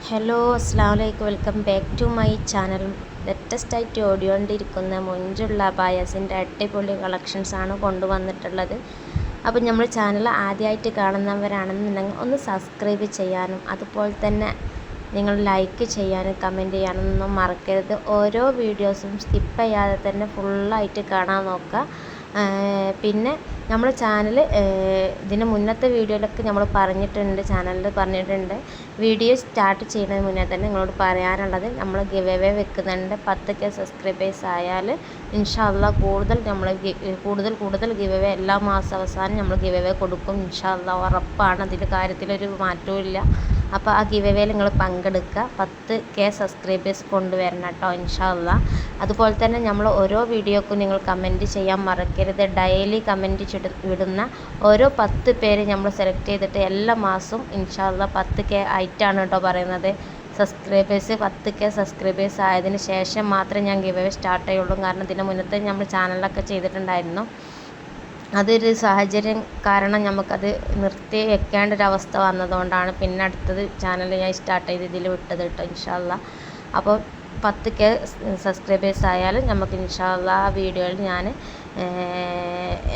Hello അസ്സലാമലൈക്കും welcome back to my channel. Latest ആയിട്ട് ഓടിക്കൊണ്ടിരിക്കുന്ന മൊഞ്ചുള്ള അബായാസിൻ്റെ അടിപൊളി കളക്ഷൻസാണ് കൊണ്ടുവന്നിട്ടുള്ളത്. അപ്പോൾ നമ്മൾ ചാനൽ ആദ്യമായിട്ട് കാണുന്നവരാണെന്നുണ്ടെങ്കിൽ ഒന്ന് സബ്സ്ക്രൈബ് ചെയ്യാനും അതുപോലെ തന്നെ നിങ്ങൾ ലൈക്ക് ചെയ്യാനും കമൻറ്റ് ചെയ്യാനൊന്നും മറക്കരുത്. ഓരോ വീഡിയോസും സ്കിപ്പ് ചെയ്യാതെ തന്നെ ഫുള്ളായിട്ട് കാണാൻ നോക്കുക. പിന്നെ നമ്മുടെ ചാനൽ ഇതിന് മുന്നത്തെ വീഡിയോയിലൊക്കെ നമ്മൾ ചാനലിൽ പറഞ്ഞിട്ടുണ്ട്. വീഡിയോ സ്റ്റാർട്ട് ചെയ്യുന്നതിന് മുന്നേ തന്നെ നിങ്ങളോട് പറയാനുള്ളത്, നമ്മൾ ഗിവ് അവേ വെക്കുന്നുണ്ട്. 10K സബ്സ്ക്രൈബേഴ്സ് ആയാൽ ഇൻഷാ അള്ളാഹ് കൂടുതൽ ഗിവ് അവേ എല്ലാ മാസം അവസാനം നമ്മൾ ഗിവ് അവേ കൊടുക്കും. ഇൻഷാ അള്ളാഹ് ഉറപ്പാണ്, അതിൻ്റെ കാര്യത്തിലൊരു മാറ്റവും ഇല്ല. അപ്പോൾ ആ ഗിവ് അവേയിൽ നിങ്ങൾ പങ്കെടുക്കുക. 10K സബ്സ്ക്രൈബേഴ്സ് കൊണ്ടുവരണം കേട്ടോ ഇൻഷാ അള്ളാഹ്. അതുപോലെ തന്നെ നമ്മൾ ഓരോ വീഡിയോക്കും നിങ്ങൾ കമൻറ്റ് ചെയ്യാൻ മറക്കരുത്. ഡെയിലി കമൻറ്റ് വിടുന്ന ഓരോ 10 പേര് നമ്മൾ സെലക്ട് ചെയ്തിട്ട് എല്ലാ മാസവും ഇൻഷാ അള്ളാഹ് 10K ആയിട്ടാണ് കേട്ടോ പറയുന്നത്. 10K സബ്സ്ക്രൈബേഴ്സ് ആയതിന് ശേഷം മാത്രമേ ഞാൻ ഗിവ് അവേ സ്റ്റാർട്ട് ചെയ്യുള്ളൂ. കാരണം ഇതിന് മുന്നത്തെ നമ്മൾ ചാനലിലൊക്കെ ചെയ്തിട്ടുണ്ടായിരുന്നു. അതൊരു സാഹചര്യം കാരണം നമുക്കത് നിർത്തി വെക്കേണ്ട ഒരവസ്ഥ വന്നതുകൊണ്ടാണ് പിന്നെ അടുത്തത് ചാനൽ ഞാൻ സ്റ്റാർട്ട് ചെയ്ത് ഇതിൽ വിട്ടത് കേട്ടോ ഇൻഷാ അള്ളാഹ്. അപ്പോൾ 10K സബ്സ്ക്രൈബേഴ്സ് ആയാലും നമുക്ക് ഇൻഷാ അള്ളാഹ്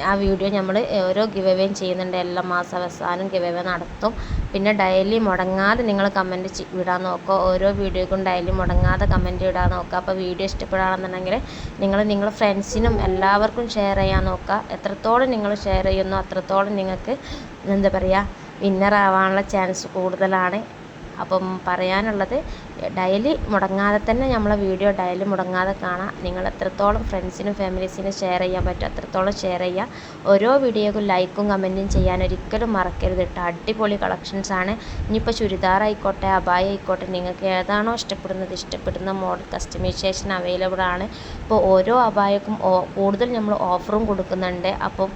ആ വീഡിയോ നമ്മൾ ഓരോ ഗിവ് അവേയും ചെയ്യുന്നുണ്ട്. എല്ലാ മാസം അവസാനം ഗിവ് അവേ നടത്തും. പിന്നെ ഡെയിലി മുടങ്ങാതെ നിങ്ങൾ കമൻറ്റ് വിടാൻ നോക്കുക. ഓരോ വീഡിയോക്കും ഡെയിലി മുടങ്ങാതെ കമൻറ്റ് ഇടാൻ നോക്കുക. അപ്പോൾ വീഡിയോ ഇഷ്ടപ്പെടുകയാണെന്നുണ്ടെങ്കിൽ നിങ്ങൾ ഫ്രണ്ട്സിനും എല്ലാവർക്കും ഷെയർ ചെയ്യാൻ നോക്കുക. എത്രത്തോളം നിങ്ങൾ ഷെയർ ചെയ്യുന്നോ അത്രത്തോളം നിങ്ങൾക്ക് വിന്നർ ആവാനുള്ള ചാൻസ് കൂടുതലാണ്. അപ്പം പറയാനുള്ളത്, ഡെയിലി മുടങ്ങാതെ തന്നെ നമ്മളെ വീഡിയോ ഡെയിലി മുടങ്ങാതെ കാണാം. നിങ്ങൾ എത്രത്തോളം ഫ്രണ്ട്സിനും ഫാമിലീസിനും ഷെയർ ചെയ്യാൻ പറ്റും അത്രത്തോളം ഷെയർ ചെയ്യുക. ഓരോ വീഡിയോക്കും ലൈക്കും കമൻറ്റും ചെയ്യാൻ ഒരിക്കലും മറക്കരുത് കേട്ടോ. അടിപൊളി കളക്ഷൻസാണ്. ഇനിയിപ്പോൾ ചുരിദാർ ആയിക്കോട്ടെ അബായ ആയിക്കോട്ടെ, നിങ്ങൾക്ക് ഏതാണോ ഇഷ്ടപ്പെടുന്ന മോഡൽ കസ്റ്റമൈസേഷൻ അവൈലബിൾ ആണ്. ഇപ്പോൾ ഓരോ അബായക്കും കൂടുതൽ നമ്മൾ ഓഫറും കൊടുക്കുന്നുണ്ട്. അപ്പം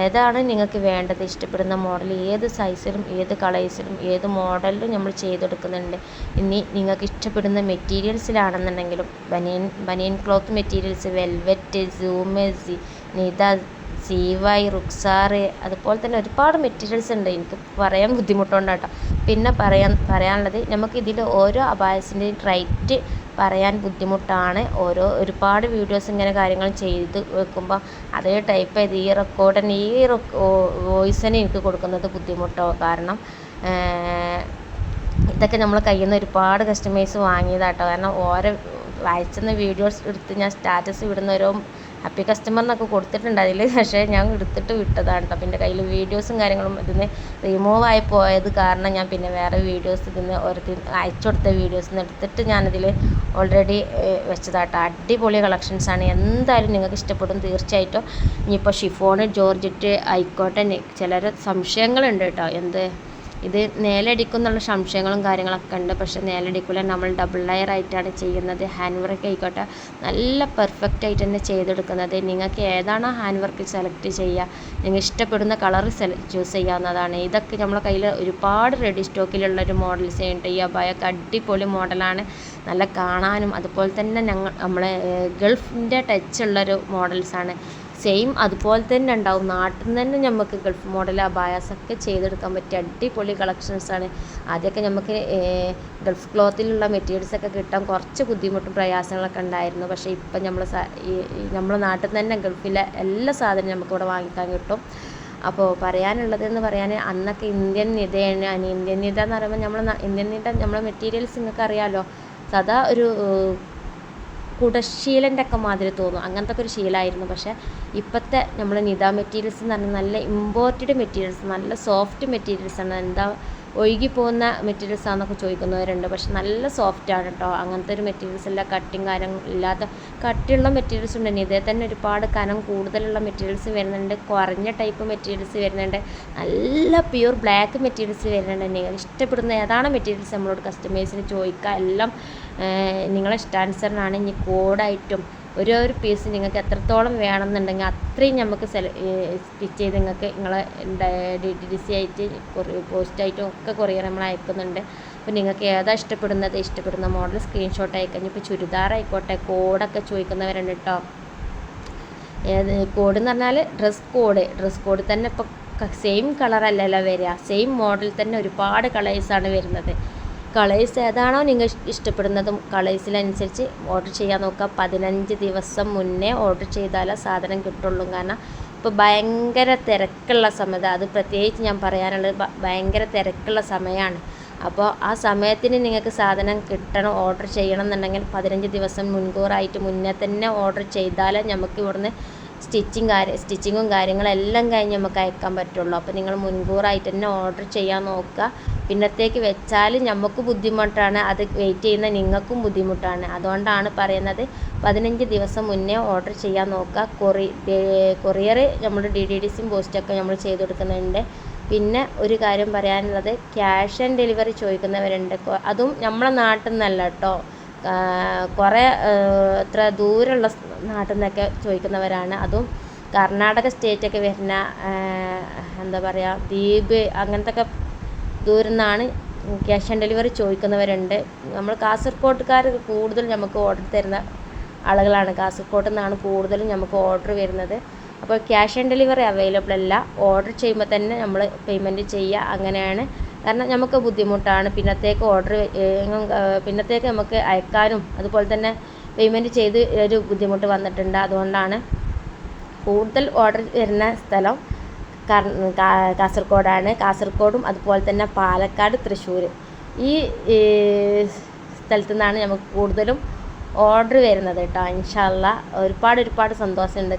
ഏതാണ് നിങ്ങൾക്ക് വേണ്ടത്, ഇഷ്ടപ്പെടുന്ന മോഡൽ ഏത് സൈസിലും ഏത് കളേഴ്സിലും ഏത് മോഡലിലും നമ്മൾ ചെയ്തെടുക്കുന്നുണ്ട്. ഇനി നിങ്ങൾക്ക് ഇഷ്ടപ്പെടുന്ന മെറ്റീരിയൽസിലാണെന്നുണ്ടെങ്കിലും ബനിയൻ ക്ലോത്ത് മെറ്റീരിയൽസ്, വെൽവെറ്റ്, സൂമേഴ്സി, നിത, CY, റുക്സാർ, അതുപോലെ തന്നെ ഒരുപാട് മെറ്റീരിയൽസ് ഉണ്ട്. എനിക്ക് പറയാൻ ബുദ്ധിമുട്ടുണ്ടാട്ടോ. പിന്നെ പറയാനുള്ളത്, നമുക്കിതിൽ ഓരോ അബായസിൻ്റെയും റേറ്റ് പറയാൻ ബുദ്ധിമുട്ടാണ്. ഒരുപാട് വീഡിയോസ് ഇങ്ങനെ കാര്യങ്ങൾ ചെയ്ത് വെക്കുമ്പോൾ അതേ ടൈപ്പ് ചെയ്ത് ഈ വോയിസിന് എനിക്ക് കൊടുക്കുന്നത് ബുദ്ധിമുട്ടോ. കാരണം ഇതൊക്കെ നമ്മൾ കയ്യിൽ നിന്ന് ഒരുപാട് കസ്റ്റമേഴ്സ് വാങ്ങിയതാട്ടോ. കാരണം ഓരോ അയച്ചുന്ന വീഡിയോസ് എടുത്ത് ഞാൻ സ്റ്റാറ്റസ് വിടുന്ന ഓരോ ഹാപ്പി കസ്റ്റമർ എന്നൊക്കെ കൊടുത്തിട്ടുണ്ട് അതിൽ. പക്ഷേ ഞാൻ എടുത്തിട്ട് വിട്ടതാണ് കേട്ടോ. പിന്നെ കയ്യിൽ വീഡിയോസും കാര്യങ്ങളും ഇതിന് റിമൂവ് ആയി പോയത് കാരണം ഞാൻ പിന്നെ വേറെ വീഡിയോസ് ഇതിന് അയച്ചു കൊടുത്ത വീഡിയോസിൽ എടുത്തിട്ട് ഞാനതിൽ ഓൾറെഡി വെച്ചതാട്ടോ. അടിപൊളി കളക്ഷൻസാണ്. എന്തായാലും നിങ്ങൾക്ക് ഇഷ്ടപ്പെടും തീർച്ചയായിട്ടും. ഇനിയിപ്പോൾ ഷിഫോൺ ജോർജറ്റ് ആയിക്കോട്ടെ, ചിലർ സംശയങ്ങളുണ്ട് കേട്ടോ. ഇത് നേലടിക്കുന്നുള്ള സംശയങ്ങളും കാര്യങ്ങളൊക്കെ ഉണ്ട്. പക്ഷേ നേലടിക്കില്ല, നമ്മൾ ഡബിൾ ലെയർ ആയിട്ടാണ് ചെയ്യുന്നത്. ഹാൻഡ് വർക്ക് ആയിക്കോട്ടെ നല്ല പെർഫെക്റ്റ് ആയിട്ട് തന്നെ ചെയ്തെടുക്കുന്നത്. നിങ്ങൾക്ക് ഏതാണോ ഹാൻഡ് വർക്ക് സെലക്ട് ചെയ്യുക, നിങ്ങൾ ഇഷ്ടപ്പെടുന്ന കളർ ചൂസ് ചെയ്യാവുന്നതാണ്. ഇതൊക്കെ നമ്മളെ കയ്യിൽ ഒരുപാട് റെഡി സ്റ്റോക്കിലുള്ളൊരു മോഡൽസ് ഉണ്ട്. ഈ അബായൊക്കെ അടിപൊളി മോഡലാണ്. നല്ല കാണാനും അതുപോലെ തന്നെ നമ്മളെ ഗൾഫിൻ്റെ ടച്ചുള്ളൊരു മോഡൽസാണ്. സെയിം അതുപോലെ തന്നെ ഉണ്ടാവും. നാട്ടിൽ നിന്ന് തന്നെ നമുക്ക് ഗൾഫ് മോഡൽ അബായാസൊക്കെ ചെയ്തെടുക്കാൻ പറ്റിയ അടിപൊളി കളക്ഷൻസാണ്. ആദ്യമൊക്കെ നമുക്ക് ഗൾഫ് ക്ലോത്തിലുള്ള മെറ്റീരിയൽസൊക്കെ കിട്ടാൻ കുറച്ച് ബുദ്ധിമുട്ടും പ്രയാസങ്ങളൊക്കെ ഉണ്ടായിരുന്നു. പക്ഷേ ഇപ്പം നമ്മളെ നാട്ടിൽ നിന്ന് തന്നെ ഗൾഫിലെ എല്ലാ സാധനവും നമുക്കിവിടെ വാങ്ങിക്കാൻ കിട്ടും. അപ്പോൾ പറയാനുള്ളതെന്ന് പറയാൻ, അന്നൊക്കെ ഇന്ത്യൻ നിതയാണ്. ഇന്ത്യൻ നിത എന്ന് പറയുമ്പോൾ ഇന്ത്യൻ നിത നമ്മളെ മെറ്റീരിയൽസ് നിങ്ങൾക്ക് അറിയാമല്ലോ, സാധാ ഒരു കുടശീലൻ്റെ ഒക്കെ മാതിരി തോന്നും, അങ്ങനത്തെ ഒക്കെ ഒരു ശീലമായിരുന്നു. പക്ഷേ ഇപ്പോഴത്തെ നമ്മൾ നിത മെറ്റീരിയൽസ് എന്ന് പറഞ്ഞാൽ നല്ല ഇമ്പോർട്ടഡ് മെറ്റീരിയൽസ്, നല്ല സോഫ്റ്റ് മെറ്റീരിയൽസാണ്. ഒഴുകിപ്പോകുന്ന മെറ്റീരിയൽസ് ആണെന്നൊക്കെ ചോദിക്കുന്നവരുണ്ട്. പക്ഷെ നല്ല സോഫ്റ്റാണ് കേട്ടോ. അങ്ങനത്തെ ഒരു മെറ്റീരിയൽസ് അല്ല, കട്ടിങ് കാര്യം ഇല്ലാത്ത കട്ടിയുള്ള മെറ്റീരിയൽസ് ഉണ്ട്. ഇതേ തന്നെ ഒരുപാട് കനം കൂടുതലുള്ള മെറ്റീരിയൽസ് വരുന്നുണ്ട്, കുറഞ്ഞ ടൈപ്പ് മെറ്റീരിയൽസ് വരുന്നുണ്ട്, നല്ല പ്യൂർ ബ്ലാക്ക് മെറ്റീരിയൽസ് വരുന്നുണ്ട്. നിങ്ങൾ ഇഷ്ടപ്പെടുന്ന ഏതാണ് മെറ്റീരിയൽസ് നമ്മളോട് കസ്റ്റമേഴ്സിന് ചോദിക്കുക. എല്ലാം നിങ്ങളെ ഇഷ്ടാനുസരണമാണ്. ഇനി കോഡായിട്ടും ഒരു പീസ് നിങ്ങൾക്ക് എത്രത്തോളം വേണമെന്നുണ്ടെങ്കിൽ അത്രയും നമുക്ക് സ്റ്റിച്ച് ചെയ്ത് നിങ്ങളെ DTDC ആയിട്ട് പോസ്റ്റായിട്ടും ഒക്കെ കൊറിയർ നമ്മൾ അയക്കുന്നുണ്ട്. അപ്പോൾ നിങ്ങൾക്ക് ഏതാ ഇഷ്ടപ്പെടുന്ന മോഡൽ സ്ക്രീൻഷോട്ട് അയക്കാം. ഇപ്പോൾ ചുരിദാർ ആയിക്കോട്ടെ, കോഡൊക്കെ ചോദിക്കുന്നവരുണ്ട് കേട്ടോ. കോഡ് എന്ന് പറഞ്ഞാൽ ഡ്രസ് കോഡ് തന്നെ ഇപ്പോൾ സെയിം കളറല്ലല്ലോ വരിക, സെയിം മോഡൽ തന്നെ ഒരുപാട് കളേഴ്സാണ് വരുന്നത്. കളേഴ്സ് ഏതാണോ നിങ്ങൾ ഇഷ്ടപ്പെടുന്നതും കളേഴ്സിനനുസരിച്ച് ഓർഡർ ചെയ്യാൻ നോക്കുക. 15 ദിവസം മുന്നേ ഓർഡർ ചെയ്താലേ സാധനം കിട്ടുള്ളൂ. കാരണം ഇപ്പോൾ ഭയങ്കര തിരക്കുള്ള സമയത്ത്, അത് പ്രത്യേകിച്ച് ഞാൻ പറയാനുള്ളത് ഭയങ്കര തിരക്കുള്ള സമയമാണ്. അപ്പോൾ ആ സമയത്തിന് നിങ്ങൾക്ക് സാധനം കിട്ടണം, ഓർഡർ ചെയ്യണം എന്നുണ്ടെങ്കിൽ 15 ദിവസം മുന്നേ തന്നെ ഓർഡർ ചെയ്താലേ നമുക്ക് ഇവിടുന്ന് സ്റ്റിച്ചിങ്ങും കാര്യങ്ങളെല്ലാം കഴിഞ്ഞ് നമുക്ക് അയക്കാൻ പറ്റുള്ളൂ. അപ്പോൾ നിങ്ങൾ മുൻകൂറായിട്ട് തന്നെ ഓർഡർ ചെയ്യാൻ നോക്കുക. പിന്നത്തേക്ക് വെച്ചാൽ നമുക്ക് ബുദ്ധിമുട്ടാണ്, അത് വെയിറ്റ് ചെയ്യുന്ന നിങ്ങൾക്കും ബുദ്ധിമുട്ടാണ്. അതുകൊണ്ടാണ് പറയുന്നത് 15 ദിവസം മുന്നേ ഓർഡർ ചെയ്യാൻ നോക്കുക. കൊറിയർ നമ്മൾ DDDCയും പോസ്റ്റൊക്കെ നമ്മൾ ചെയ്ത് കൊടുക്കുന്നുണ്ട്. പിന്നെ ഒരു കാര്യം പറയാനുള്ളത്, ക്യാഷ് ആൻഡ് ഡെലിവറി ചോദിക്കുന്നവരുണ്ട്. അതും നമ്മളെ നാട്ടിൽ നിന്നല്ല കേട്ടോ, കുറേ എത്ര ദൂരമുള്ള നാട്ടിൽ നിന്നൊക്കെ ചോദിക്കുന്നവരാണ്. അതും കർണാടക സ്റ്റേറ്റൊക്കെ വരുന്ന എന്താ പറയുക, ദ്വീപ് അങ്ങനത്തെ ഒക്കെ ദൂരം നിന്നാണ് ക്യാഷ് ഓൺ ഡെലിവറി ചോദിക്കുന്നവരുണ്ട്. നമ്മൾ കാസർഗോഡുകാർ കൂടുതൽ നമുക്ക് ഓർഡർ തരുന്ന ആളുകളാണ്. കാസർഗോഡ് നിന്നാണ് കൂടുതലും നമുക്ക് ഓർഡർ വരുന്നത്. അപ്പോൾ ക്യാഷ് ഓൺ ഡെലിവറി അവൈലബിൾ അല്ല. ഓർഡർ ചെയ്യുമ്പോൾ തന്നെ നമ്മൾ പേയ്മെൻറ്റ് ചെയ്യുക, അങ്ങനെയാണ്. കാരണം നമുക്ക് ബുദ്ധിമുട്ടാണ് പിന്നത്തേക്ക് നമുക്ക് അയക്കാനും അതുപോലെ തന്നെ പേയ്മെൻറ്റ് ചെയ്ത് ഒരു ബുദ്ധിമുട്ട് വന്നിട്ടുണ്ട്. അതുകൊണ്ടാണ് കൂടുതൽ ഓർഡർ വരുന്ന സ്ഥലം കാസർഗോഡാണ്. കാസർഗോഡും അതുപോലെ തന്നെ പാലക്കാട്, തൃശ്ശൂർ ഈ സ്ഥലത്തു നിന്നാണ് നമുക്ക് കൂടുതലും ഓർഡർ വരുന്നത് കേട്ടോ. ഇൻഷാ അല്ലാഹ് ഒരുപാട് സന്തോഷമുണ്ട്.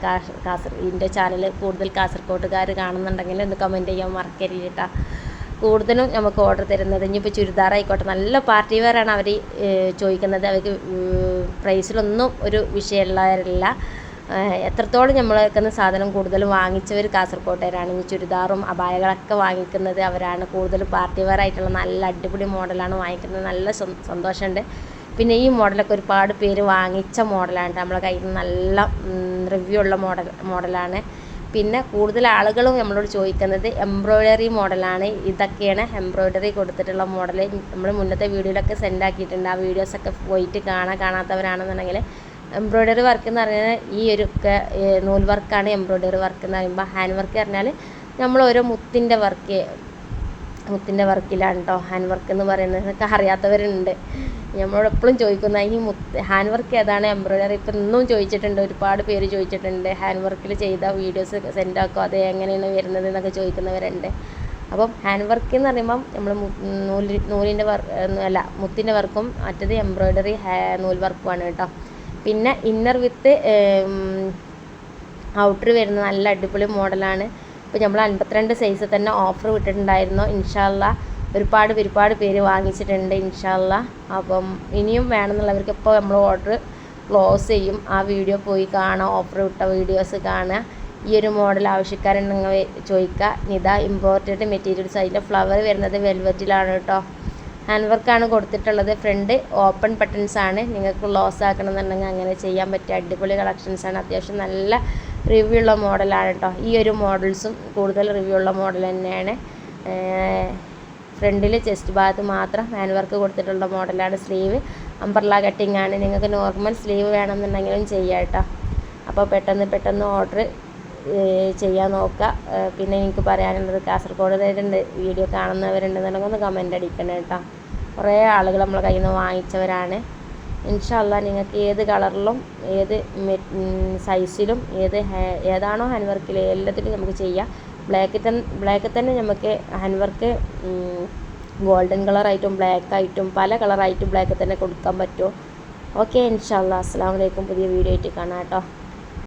ഇതിൻ്റെ ചാനൽ കൂടുതൽ കാസർഗോഡുകാർ കാണുന്നുണ്ടെങ്കിൽ ഒന്ന് കമൻറ്റ് ചെയ്യാൻ മറക്കരുത് കേട്ടോ. കൂടുതലും നമുക്ക് ഓർഡർ തരുന്നത് ഇനിയിപ്പോൾ ചുരിദാറായിക്കോട്ടെ, നല്ല പാർട്ടി വെയറാണ് അവർ ചോദിക്കുന്നത്. അവർക്ക് പ്രൈസിലൊന്നും ഒരു വിഷയമുള്ളവരല്ല. എത്രത്തോളം നമ്മളൊക്കെ സാധനം കൂടുതൽ വാങ്ങിച്ചവർ കാസർഗോട്ടുകാരാണ്. ഈ ചുരിദാറും അബായകളൊക്കെ വാങ്ങിക്കുന്നത് അവരാണ്. കൂടുതൽ പാർട്ടി വെയർ ആയിട്ടുള്ള നല്ല അടിപൊളി മോഡലാണ് വാങ്ങിക്കുന്നത്. നല്ല സന്തോഷമുണ്ട്. പിന്നെ ഈ മോഡലൊക്കെ ഒരുപാട് പേര് വാങ്ങിച്ച മോഡലാണ്. നമ്മളെ കയ്യിൽ നിന്ന് നല്ല റിവ്യൂ ഉള്ള മോഡലാണ്. പിന്നെ കൂടുതൽ ആളുകളും നമ്മളോട് ചോദിക്കുന്നത് എംബ്രോയ്ഡറി മോഡലാണ്. ഇതൊക്കെയാണ് എംബ്രോയ്ഡറി കൊടുത്തിട്ടുള്ള മോഡൽ. നമ്മൾ മുന്നത്തെ വീഡിയോയിലൊക്കെ സെൻഡ് ആക്കിയിട്ടുണ്ട്. ആ വീഡിയോസൊക്കെ പോയിട്ട് കാണാത്തവരാണെന്നുണ്ടെങ്കിൽ, എംബ്രോയ്ഡറി വർക്ക് എന്ന് പറഞ്ഞാൽ ഈ ഒരു നൂൽ വർക്കാണ്. എംബ്രോയ്ഡറി വർക്ക് എന്ന് പറയുമ്പോൾ ഹാൻഡ് വർക്ക് പറഞ്ഞാൽ നമ്മൾ ഓരോ മുത്തിൻ്റെ വർക്കിലാണ് കേട്ടോ ഹാൻഡ് വർക്ക് എന്ന് പറയുന്നത്. ഇതൊക്കെ അറിയാത്തവരുണ്ട്. നമ്മളോട് എപ്പോഴും ചോദിക്കുന്ന ഈ ഹാൻഡ് വർക്ക് ഏതാണ്, എംബ്രോയ്ഡറി ഇപ്പം ഇന്നും ചോദിച്ചിട്ടുണ്ട്. ഒരുപാട് പേര് ചോദിച്ചിട്ടുണ്ട്. ഹാൻഡ് വർക്കിൽ ചെയ്ത വീഡിയോസ് സെൻഡ് ആക്കുക, അത് എങ്ങനെയാണ് വരുന്നത് എന്നൊക്കെ ചോദിക്കുന്നവരുണ്ട്. അപ്പം ഹാൻഡ് വർക്ക് എന്ന് പറയുമ്പം നമ്മൾ നൂലിൻ്റെ മുത്തിൻ്റെ വർക്കും മറ്റത് എംബ്രോയ്ഡറി നൂൽ വർക്കുമാണ് കേട്ടോ. പിന്നെ ഇന്നർ വിത്ത് ഔട്ടർ വരുന്ന നല്ല അടിപൊളി മോഡലാണ്. ഇപ്പോൾ നമ്മൾ 52 സൈസ് തന്നെ ഓഫർ വിട്ടിട്ടുണ്ടായിരുന്നു. ഇൻഷാ അല്ലാഹ് ഒരുപാട് പേര് വാങ്ങിച്ചിട്ടുണ്ട് ഇൻഷാ അല്ലാഹ്. അപ്പം ഇനിയും വേണമെന്നുള്ളവർക്ക് ഇപ്പോൾ നമ്മൾ ഓർഡർ ക്ലോസ് ചെയ്യും. ആ വീഡിയോ പോയി കാണാം, ഓഫർ വിട്ട വീഡിയോസ് കാണുക. ഈ ഒരു മോഡൽ ആവശ്യക്കാരുണ്ടെങ്കിൽ ചോദിക്കുക. ഇതാ ഇമ്പോർട്ടഡ് മെറ്റീരിയൽസ്. അതിൻ്റെ ഫ്ലവർ വരുന്നത് വെൽവെറ്റിലാണ് കേട്ടോ. ഹാൻഡ് വർക്കാണ് കൊടുത്തിട്ടുള്ളത്. ഫ്രണ്ട് ഓപ്പൺ ബട്ടൺസ് ആണ്. നിങ്ങൾക്ക് ക്ലോസ് ആക്കണമെന്നുണ്ടെങ്കിൽ അങ്ങനെ ചെയ്യാൻ പറ്റിയ അടിപൊളി കളക്ഷൻസാണ്. അത്യാവശ്യം നല്ല റിവ്യൂ ഉള്ള മോഡലാണ് കേട്ടോ. ഈ ഒരു മോഡൽസും കൂടുതൽ റിവ്യൂ ഉള്ള മോഡൽ തന്നെയാണ്. ഫ്രണ്ടിൽ ചെസ്റ്റ് ഭാഗത്ത് മാത്രം ഹാൻഡ് വർക്ക് കൊടുത്തിട്ടുള്ള മോഡലാണ്. സ്ലീവ് അംബ്രല്ല കട്ടിംഗ് ആണ്. നിങ്ങൾക്ക് നോർമൽ സ്ലീവ് വേണമെന്നുണ്ടെങ്കിലും ചെയ്യാം കേട്ടോ. അപ്പോൾ പെട്ടെന്ന് ഓർഡർ ചെയ്യാൻ നോക്കുക. പിന്നെ എനിക്ക് പറയാനുള്ളത്, കാസർഗോഡുകാരുണ്ട് വീഡിയോ കാണുന്നവരുണ്ടെന്നുണ്ടെങ്കിൽ ഒന്ന് കമൻ്റ് അടിക്കണം കേട്ടോ. കുറേ ആളുകൾ നമ്മളെ കയ്യിൽ നിന്ന് വാങ്ങിച്ചവരാണ്. ഇൻഷാ അല്ലാഹ് നിങ്ങൾക്ക് ഏത് കളറിലും ഏത് സൈസിലും ഏതാണോ ഹാൻഡ് വർക്കിൽ എല്ലാത്തിലും നമുക്ക് ചെയ്യാം. ബ്ലാക്കിൽ തന്നെ നമുക്ക് ഹാൻഡ് വർക്ക് ഗോൾഡൻ കളറായിട്ടും ബ്ലാക്കായിട്ടും പല കളറായിട്ടും ബ്ലാക്കിൽ തന്നെ കൊടുക്കാൻ പറ്റും. ഓക്കെ, ഇൻഷാ അല്ലാഹ്. അസ്സലാമു അലൈക്കും. പുതിയ വീഡിയോ ആയിട്ട് കാണാം കേട്ടോ.